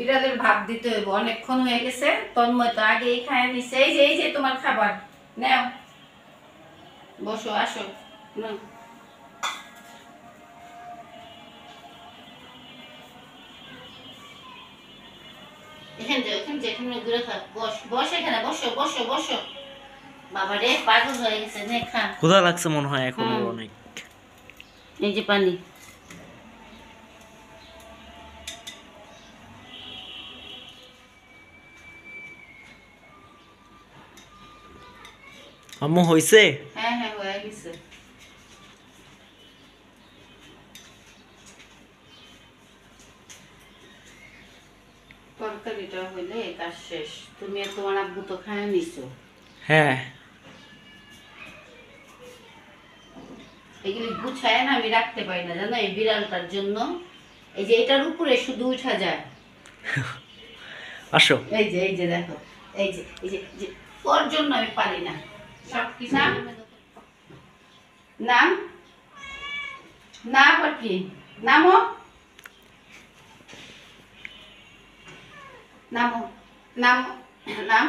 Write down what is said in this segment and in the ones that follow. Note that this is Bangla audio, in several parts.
বিড়ালের ভাত দিতে হইব, অনেকক্ষণ হয়ে গেছে। তন্ময় তো আগেই খায় নিছে। এই যে তোমার খাবার নাও, বসো, আসো না। এখানে ঘুরে খা, বস এখানে, বসো বসো বসো। বাবা রে, পাগল হয়ে গেছে, নে খা। ক্ষুধা লাগছে মনে হয় এখন অনেক। এই যে পানি। আম্মু হইছে? হ্যাঁ হ্যাঁ, হয়ে গেছে। তরকারিটা হইলে কাজ শেষ। তুমি আর তোমার আব্বু তো খায় নিছো। হ্যাঁ। এগুলি গুছায় না আমি রাখতে পারি না, জানো, এই বিড়ালটার জন্য। এই যে এটার উপরে শুধু উঠা যায়। আসো। এই যে দেখো, এই যে ওর জন্য আমি পারি না সব কিছু। নাম না, আবার কি নামো, নামো, নাম নাম।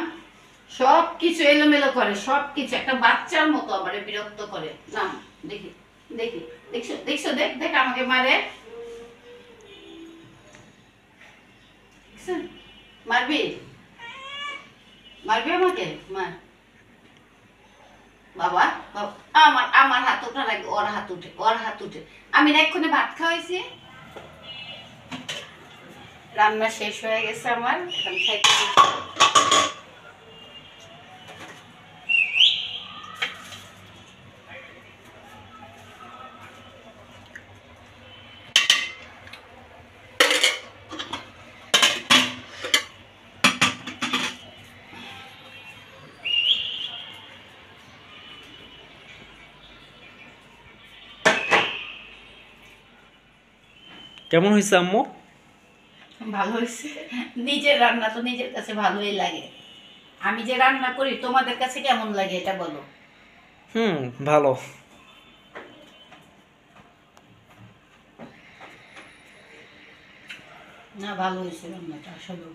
সব কিছু এলোমেলো করে, সব কিছু একটা বাচ্চার মতো আমার বিরক্ত করে। নাম, দেখি দেখি, দেখছো দেখছো, দেখ দেখ আমাকে মারে। মারবি, মারবি আমাকে, মার। বাবা, আমার আমার হাত ওঠা লাগে, ওর হাত উঠে, ওর হাত উঠে। আমি না এক্ষুনি ভাত খাওয়াইছি, রান্না শেষ হয়ে গেছে আমার, আমি খাইতে দিচ্ছি। কেমন হয়েছে আম্মু? ভালো হয়েছে। নিজের রান্না তো নিজের কাছে ভালোই লাগে। আমি যে রান্না করি তোমাদের কাছে কেমন লাগে এটা বলো। ভালো। না, ভালো হয়েছে রান্নাটা আসলে।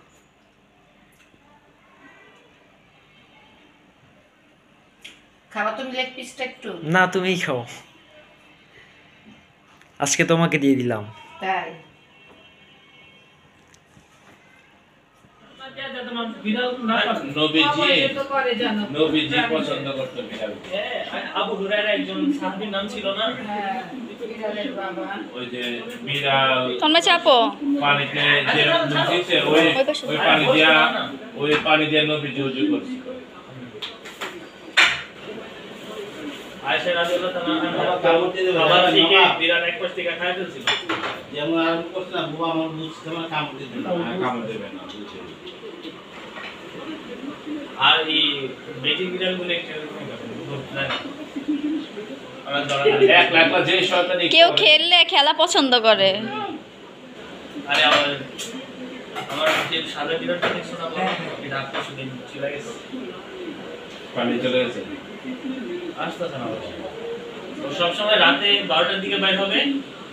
খাবার তুমি লেগ পিসটা একটু? না, তুমিই খাও, আজকে তোমাকে দিয়ে দিলাম। তাই? নবীজি পছন্দ করতো বিড়াল। আবু হুরায়রা একজন সাহাবীর নাম ছিল না? বিড়ালের বাবা। ওই যে বিড়াল তন্ময় চাপো। পানিতে যে দিছে, ওই পানি দিয়া নবীজি ওযু করছে। আয়েশা রাদিয়াল্লাহু তাআলা আবার থেকে বিড়াল এক পাশ থেকে খায় ফেলছিল। যেমন আর করছিলাম বাবা আমার বুঝতে আমার কামড় দিতে না, কামড় দেবে না, বুঝছে। আর এই বেটি বিড়ালগুলো একটু এক লাখ যে শয়তানি কেউ খেললে খেলা পছন্দ করে। আরে আমার যে সাদা বিড়ালটা দেখছো না, এটা আপনার শুনে চলে গেছে, পানি চলে গেছে, আসতেছে না। ও সবসময় রাতে 12টার দিকে বাইর হবে,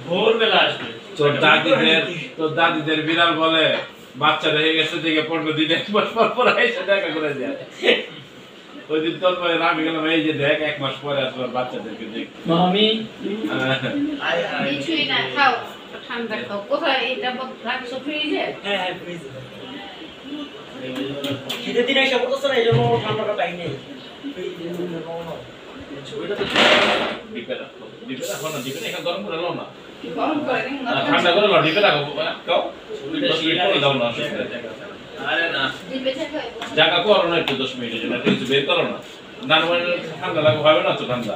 ভোরবেলা আসবে। তোর দাদিদের বিড়াল বলে বাচ্চা রেখে গেছে থেকে 15 দিন এক মাস পর এসে দেখা করে যায়। ওই দিন তোর পরে আমি গেলাম, এই যে দেখ 1 মাস পরে আসবে বাচ্চাদেরকে দেখ। মামি কিছুই না, খাও, ঠান্ডা খাও। কোথায় এটা রাখছো? ফ্রিজে? হ্যাঁ প্লিজ। শীতের দিনে এসে পড়তেছে না, এই জন্য ঠান্ডাটা পাই নাই। ছবিটা তো ডিপে রাখো না, ডিপে এখানে গরম করে নাও না, গরম করে নিন না। ঠান্ডা করে নাও, ডিপে রাখো। কাও ছবিটা ছবিটা করে দাও না, অসুবিধা নেই। আরে না, দিবে থেকে জায়গা করো না একটু 10 মিনিটের জন্য, কিছু বের করো না। ঠান্ডা লাগবে, হবে না তো ঠান্ডা।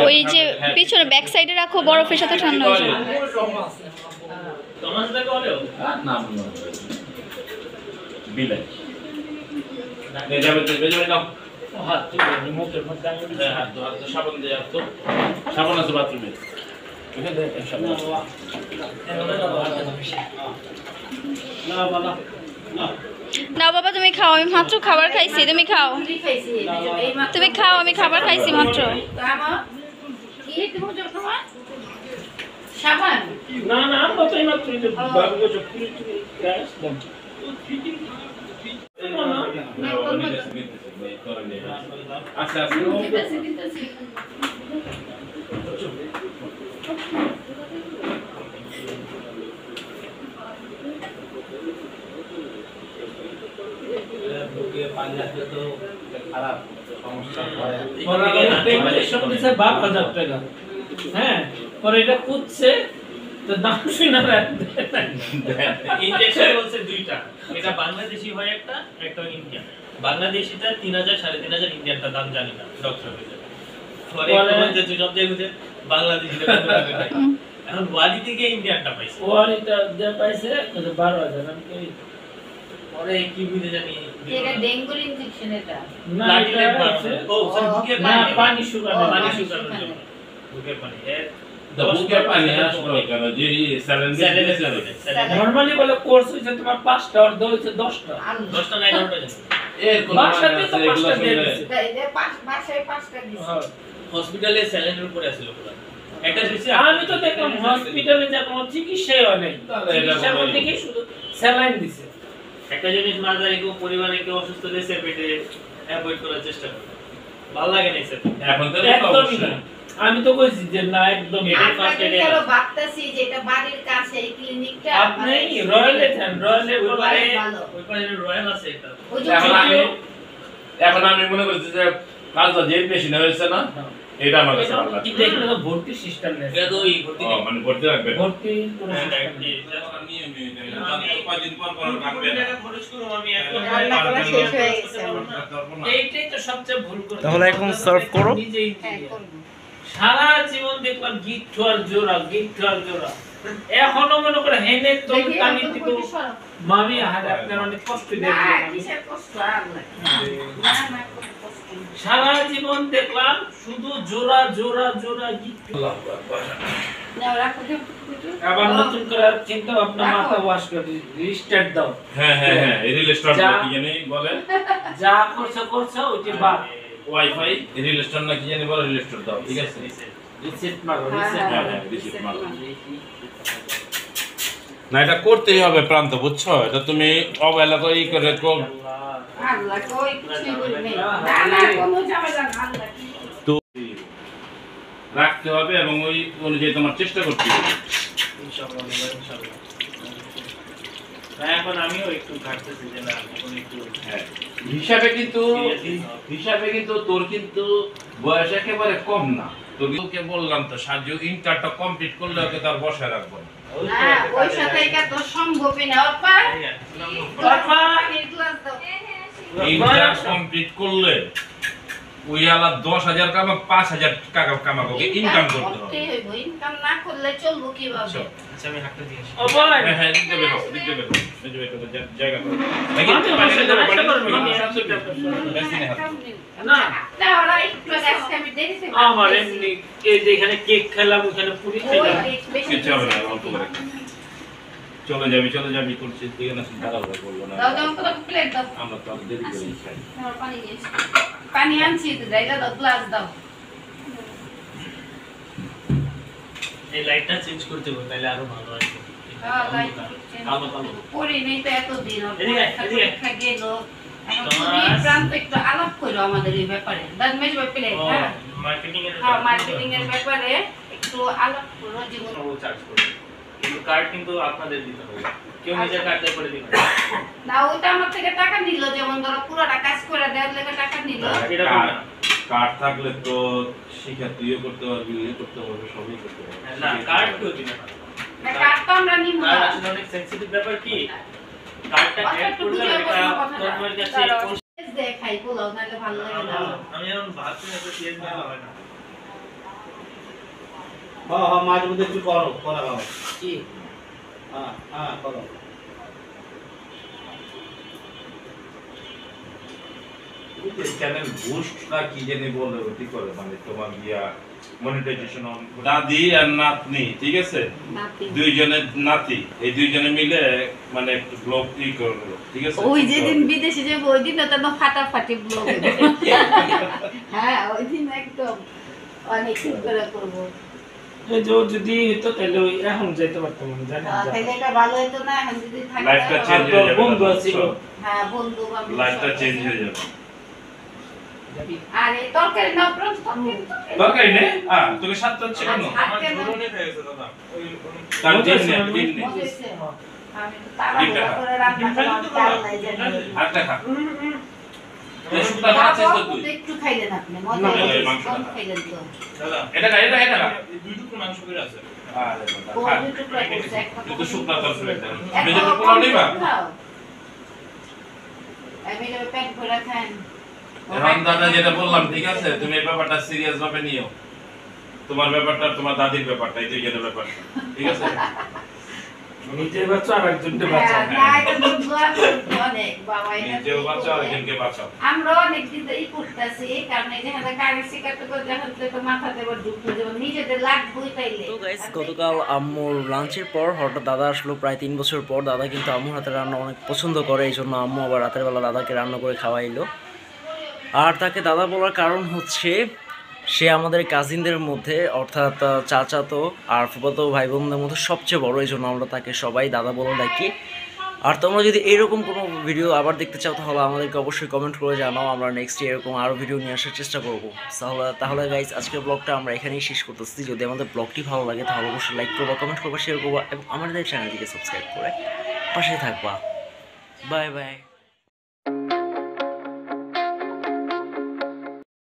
ওই যে পিছনে ব্যাক সাইডে রাখো, বরফের সাথে ঠান্ডা হয়ে যাবে। তোমার সাথে করেও না বিলাই নে যাবে তো বেজে নাও। হাত তুলে মুখের মধ্যে হাত তো সাবান দিয়ে হাত তো, সাবান আছে বাথরুমে, এখানে দেখ সাবান। না বাবা না না বাবা, তুমি খাও, আমি মাত্র খাবার খাইছি, তুমি খাও। খাইছি এই মাত্র। তুমি খাও, আমি খাবার খাইছি মাত্র। আমা কি তুমি যখন সাবান না না আমরা তো এইমাত্র এই যে বাবু বসে পুরি টুরি গ্যাস দাম আচ্ছা আচ্ছা দিতেছি দিতেছি বুকে পানি আসলে তো খারাপ সমস্যা হয়। হ্যাঁ পরে এটা কুচ্ছে তো দাম শুনে ইনজেকশন বলছে দুইটা, এটা বাংলাদেশি হয় একটা, একটা ইন্ডিয়ান। বাংলাদেশিটা 3000 3500, ইন্ডিয়ানটা দাম জানি না, ডক্টর হয়ে পরে বলতে তুই সব জায়গায় বাংলাদেশিটা কত টাকা পাই, এখন ওয়ালি থেকে ইন্ডিয়ানটা পাইছে, ওয়ালিটা যে পাইছে 12000 আমি কই পরে কি বুঝে জানি এটা ডেঙ্গুর ইনজেকশন এটা না এটা ও স্যার বুকে পানি শুকানো, পানি শুকানোর জন্য বুকে পানি বুকে পানি আসলো কেন যে স্যালাইন দিয়েছিলেন নরমালি বলে কোর্স হইছে তোমার 5টা আর হইছে 10টা 10টা না 11টা জানি এর কোন বাসাতে তো 5টা দিয়ে মানে দিছে, এই বাসায় 5টা দিছে হসপিটালে স্যালাইনের উপরে আছিল পুরো একটা হইছে। আমি তো দেখলাম হসপিটালে যা কোনো চিকিৎসাই হয় নাই, চিকিৎসার মধ্যে কি শুধু স্যালাইন দিছে। একটা জিনিস মাঝারি কেউ পরিবারে কেউ অসুস্থ হয়েছে পেটে অ্যাভয়েড করার চেষ্টা করে, ভালো লাগে না স্যার এখন তো একদমই না। আমি তো কইছি যে না একদম এটা ফার্স্ট আপনাকে এড আরো ভাবতেছি যে এটা বাড়ির কাছে এই ক্লিনিকটা আপনি রয়্যালে যান, রয়্যালে ওই বলে পারে ভালো। ওই পারে রয়্যাল আছে একটা ওই যে এখন আমি মনে করছি যে কাজটা যে বেশি না হয়েছে না এটা আমার কাছে ভালো লাগছে। কি দেখলে তো ভর্তি সিস্টেম নেই, এটা তো ওই ভর্তি ও মানে ভর্তি রাখবে ভর্তি কোনো সিস্টেম নেই। কয়দিন পর পর রাখবে না। রান্না করা শেষ হয়ে গেছে আমার। এইটাই তো সবচেয়ে ভুল করে, তাহলে এখন সার্ভ করো। নিজেই হ্যাঁ করব সারা জীবন দেখলাম গিট আর জোড়া, গিট আর জোড়া, এখনো মনে করে হেনে তো দেখি টানি অন্তত দিব কয়টি সরব। মামি হাতে আপনার অনেক কষ্ট না দিয়ে কিসের কষ্ট আর না না না কোনো কষ্ট নেই। সারা জীবন দেখলাম শুধু জোড়া জোড়া জোড়া গিট। নাও রাখো তো আবার নতুন করে চিন্তা ভাবনা মাথা ওয়াশ করে রিস্টার্ট দাও, হ্যাঁ হ্যাঁ হ্যাঁ এই রিল স্টোর যা- কি জানি বলে যা করছো করছো ওইটি বাদ, ওয়াইফাই রিল স্টোর না কি জানি বলে রিল স্টোর দাও ঠিক আছে রিসেট মারো, হ্যাঁ, রিসেট হ্যাঁ, মারো। হ্যাঁ, reset মারো। না এটা করতেই হবে প্রান্ত বুঝছো, এটা তুমি অবহেলা করে ই করে আল্লাহ কই কিছু বলি নেই না না কোনো ঝামেলা না আল্লাহ তো রাখতে হবে এবং ওই অনুযায়ী তোমার চেষ্টা করতে হবে। ইনশাআল্লাহ ইনশাআল্লাহ। এখন আমিও একটু ঘাটতেছি যে না এখন একটু হ্যাঁ হিসাবে কিন্তু তোর কিন্তু বয়স একেবারে কম না, তোকে বললাম তো সাজু ইন্টারটা কমপ্লিট করলে ওকে তার বসায় রাখবো না। না ওই সাথে এটা তো সম্ভবই না অপা অপা! গ্লাস দাও ইন্টার কমপ্লিট করলে ওই আলা 10,000 কামা 5,000 টাকা কামাবো ইনকাম করতে হবে। ইনকাম না করলে চলবো কিভাবে আচ্ছা আমি হাঁটতে দিয়ে আসি। হ্যাঁ হ্যাঁ দিতে বেরো জায়গা করো আমি অবশ্যই দেবো, একটা করবো, আমি না না ওরা একটু আজকে আমি দেখছি আমার এমনি এই যে এখানে কেক খেলাম ওখানে পুরি খেলাম, কিছু হবে না অল্প করে চলে যাবি করছিস তুই না দাঁড়াও বলবো না দাও দাও কত প্লেট দাও আমরা তো আর দেরি করে খাই। আমার পানি নিয়েছি পানি আনছি তো জায়গা দাও গ্লাস দাও এই লাইটটা চেঞ্জ করতে হবে তাহলে আরো ভালো হয়। হ্যাঁ লাইট আলো আলো পরে নেই তো এত দিন এদিকে। গেল এখন তোমার- তুমি প্রান্ত একটু আলাপ করো আমাদের এই ব্যাপারে দাদ মেজ প্লেট হ্যাঁ মার্কেটিং এর হ্যাঁ মার্কেটিং এর ব্যাপারে একটু আলাপ করো জীবন ও চার্জ করবে, কিন্তু কার্ড কিন্তু আপনাদের দিতে হবে, কেউ নিজের কার্ড দিয়ে করে দিবে না। না ওটা আমার থেকে টাকা নিল যেমন ধরো পুরোটা কাজ করে দেওয়ার লেগে টাকা নিল এটা করবে না। কার্ড থাকলে তো শিক্ষা তুইও করতে পারবি ইয়ে করতে পারবি সবই করতে পারবি না কার্ড কেউ দিবে না, না কার্ড তো আমরা নিব না কার্ড আসলে অনেক সেনসিটিভ ব্যাপার। কি কার্ডটা কথা অ্যাড একটু করলে বুঝিয়ে এটা বলো কথাটা। তোমার কাছে দাঁড়াও, দেখাই পোলাও নাহলে ভালো লাগে না আমি এখন ভাবছি না যে সিএস দেওয়া হয় না হ্যাঁ হ্যাঁ মাঝে মধ্যে একটু করো করা হবে কি হ্যাঁ হ্যাঁ করো চ্যানেল বুস্ট না কি জানি বলে ওটি করে মানে তোমার ইয়া মনিটাইজেশন দাদি আর নাতনি ঠিক আছে নাতি দুইজনের নাতি এই দুইজনে মিলে মানে একটু ব্লগ ই করলো ঠিক আছে ওই যেদিন বিদেশে যাবো ওই দিন তো ফাটাফাটি ব্লগ হ্যাঁ ওই দিন একদম অনেক ঠিক করে করবো এই যে ও যদি হইতো তাহলে ওই এখন যাইতে পারতাম আমি জানি না। তাহলে এটা ভালো হতো না, এখন যদি থাকে লাইফটা তাহলে- চেঞ্জ হয়ে যাবে বন্ধু আছিল। হ্যাঁ বন্ধু বান্ধব লাইফটা সব চেঞ্জ আছে। হয়ে যাবে আরে তরকারি নাও প্রাণ, তরকারি। দরকারই নেই তোকে সাত হচ্ছে কেন হাত কেন? তার ডিম নে ডিম নে মজা হয়েছে? আমি তো তাড়াহুড়া করে রান্না করলাম, চাল নাই জানি। আটটা খা এই শুকনা খাচ্ছিস তো তুই একটু খাইলেন আপনি, মজা না, হয়েছে, এই মাংসটা কম খা। খাইলেন তো। এটা খা এটা খা দুই টুকরো মাংস করে আছে আরে ও বাবা খা দুই টুকরা করছে, একটা তুই তো শুকনা তরকারি খাস একটা ভেজিটেবল কম পোলাও নিবা খাও। আমি এবার পেট ভরে খান। এখন দাদা যেটা বললাম ঠিক আছে তুমি এই ব্যাপারটা সিরিয়াস ভাবে নিও তোমার ব্যাপারটা তোমার দাদির ব্যাপারটা এই দুইজনের ব্যাপারটা ঠিক আছে নিজের বাচ্চা আর একজনকে বাচ্চা। হ্যাঁ, না, এটা তো দোয়া করতে অনেক, বাবা, এটা নিজেও তো বাঁচাও করতে। আরেকজনকে বাঁচাও আমরা অনেক দিন ধরেই করতেছি, কারণ এই যে হাতে কারেন্সি কাটতে করে যখন তো মাথাতে এবার ঢুকতে যাবো, নিজেদের লাগবেই তাইলে। তো গাইস গতকাল আম্মুর লাঞ্চের পর হঠাৎ দাদা আসলো প্রায় 3 বছর পর। দাদা কিন্তু আম্মুর হাতে রান্না অনেক পছন্দ করে, এই জন্য আম্মু আবার রাতের বেলা দাদাকে রান্না করে খাওয়াইলো। আর তাকে দাদা বলার কারণ হচ্ছে সে আমাদের কাজিনদের মধ্যে অর্থাৎ চাচাতো আর ফুফাতো ভাই বোনদের মধ্যে সবচেয়ে বড়, এই জন্য আমরা তাকে সবাই দাদা বলে ডাকি। আর তোমরা যদি এরকম কোনো ভিডিও আবার দেখতে চাও তাহলে আমাদেরকে অবশ্যই কমেন্ট করে জানাও, আমরা নেক্সট এরকম আরও ভিডিও নিয়ে আসার চেষ্টা করবো। তাহলে গাইজ আজকের ব্লগটা আমরা এখানেই শেষ করতেছি। যদি আমাদের ব্লগটি ভালো লাগে তাহলে অবশ্যই লাইক করবা, কমেন্ট করবা, শেয়ার করবা এবং আমাদের চ্যানেলটিকে সাবস্ক্রাইব করে পাশে থাকবা। Bye bye.